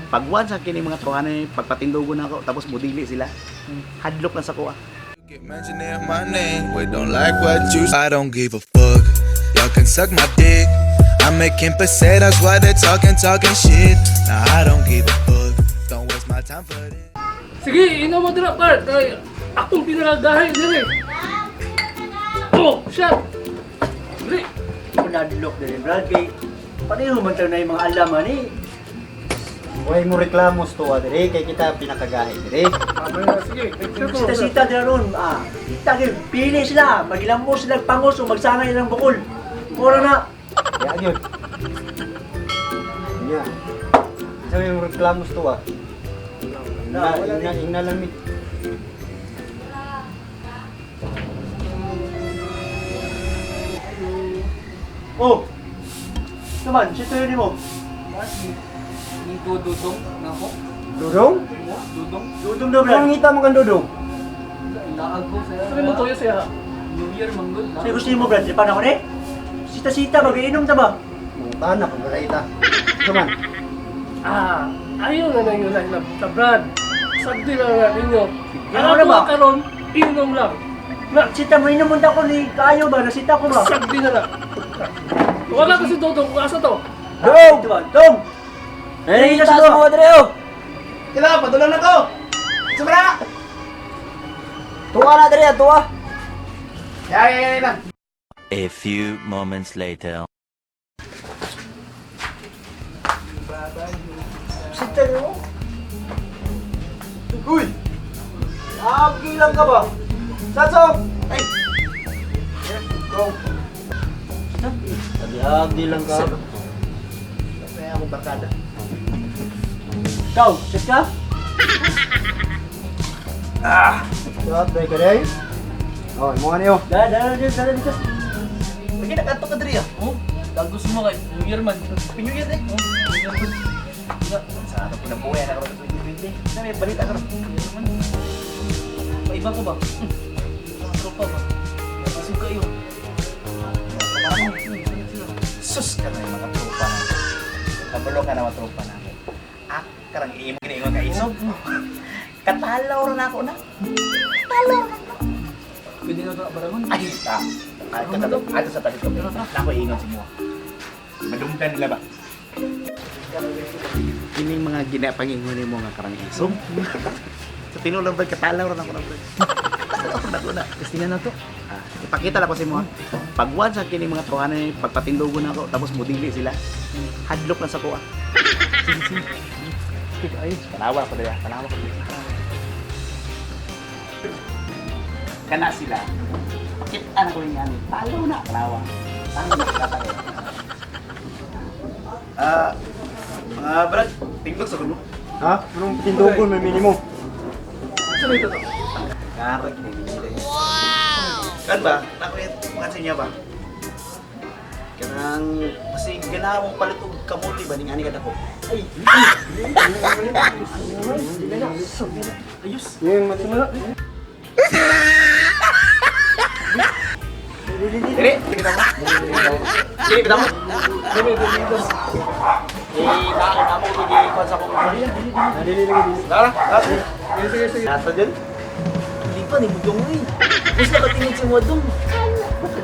Pagwan sa kini mga tuhanay, pagpatindugo na ako, tapos mudili sila. Hadlok na sa kuha. Get mentioning my name, we don't like what you. I don't give a fuck. Y'all can suck my dick. I'm making pesetas while they're talking shit. Nah, I don't give a fuck. Don't waste my time for this. Sige, ino mo dira part kay akong pinaragahay dire. Oh, shot. Dire. Nadlok din, Brad. Kay pareho man tayo na yung mga alaman eh. Huwag mo reklamos to, dire, kay kita pinakagahin, dire. Sige. Sita-sita din ron. Tagil, pili sila. Magilang mo sila pangos o magsangay ng bukol. Mura na. Ya, yun. Nya. Sabi mo reklamos to, Yung nalamig. Oh! Naman, sito yun mo. Dudong na ako. Dudong? Dudong. Dudong na, Brad. Anong ngita mo kang dudong? Laag ko sa. Sabi mo tuyo siya. New Year manggod. Sa'yo gusto mo, Brad. Di pa na ako eh. Sita-sita, mag-iinom ta ba? Tanak, kung wala ita. Naman. Ayaw na nang yun sa Brad. Sagdi na nga ninyo. Ano na ba? Karon, inom lang. Na, Sita mo, inom munta ko ni Kayo ba? Nasita ko ba? sagdi na lang. Wala ko si Dudong. Asa to? Dong! Diba? Dong! Eh, nasa mo, Adreo! Kila, padulan na to! Sumara! Tuwa na, Adreo, tuwa! Yan. A few moments later. Sita mo? Uy! Gilang ka ba? Satsong! Ay! Go! Sabi, di lang ka. Kaya akong barkada. Ikaw, sit ka? Sabi, bay ka day. Oh, mga niyo. Dala dito. Lagi nakatok ka diri ah. Oh, gagos mo kay New Year man. Pinyo yan eh. Oh, New Year man. Sa ano po na buhay na karoon sa 2020. Na may balita ka ron. New Year man. Paiba ko ba? Tropa ba? Suka yun. Sus ka na yung mga tropa na. Kabalo ka na mga tropa na. Karang iimo ginaingon ka isog. Katalaw rin ako na. Pwede na ito barangon. Ay, ato sa talit ko. Nako iingon si mo. Madumdan nila ba? Kining mga ginapangingon mo nga karang isog. Sa tinulang bag katalaw rin ako na bag. Katalaw rin ako na. Gusto na to. Ipakita lang ko si mo. Pagwan sa kining mga tuhanay, pagpatindugo na ako, tapos mudili sila. Hadlok na sa kuha. Ay, panawa ko daya. Panawa ko daya. Kana sila. Pakitaan ko rin yan. Talo na. Panawa. Talo na. Tatalo. Mga brad, tinglog sa gulo. Ha? Anong tindugon may minimum? Saan ito to? Karag ni nila. Kan ba? Nako yan. Mga sa inyo ba? Kanang kasi ganawang palit og kamuti ba ning ani kada ko. Ay. Ayos. Yung matimula. Dire, kita mo. Dire, kita mo. Na mo di kon sa ko. Nadili lagi dili. Dara, dara. Sige. Nasa dyan. Hindi pa, ni Budong mo eh. Mas nakatingin si Modong.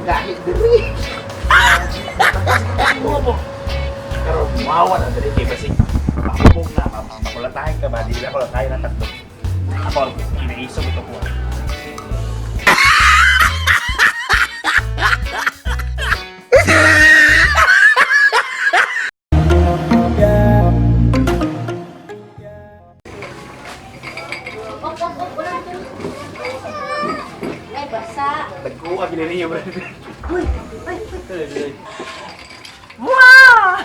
Gahit dire. Ano po? Pero mawa na dire kay kasi makubog na, makulatahin ka ba? Di na ko tayo ng tatlo. Ako, inaisog ito ko. Ay, basa. Nagkuha ginili niyo, bro. Wow!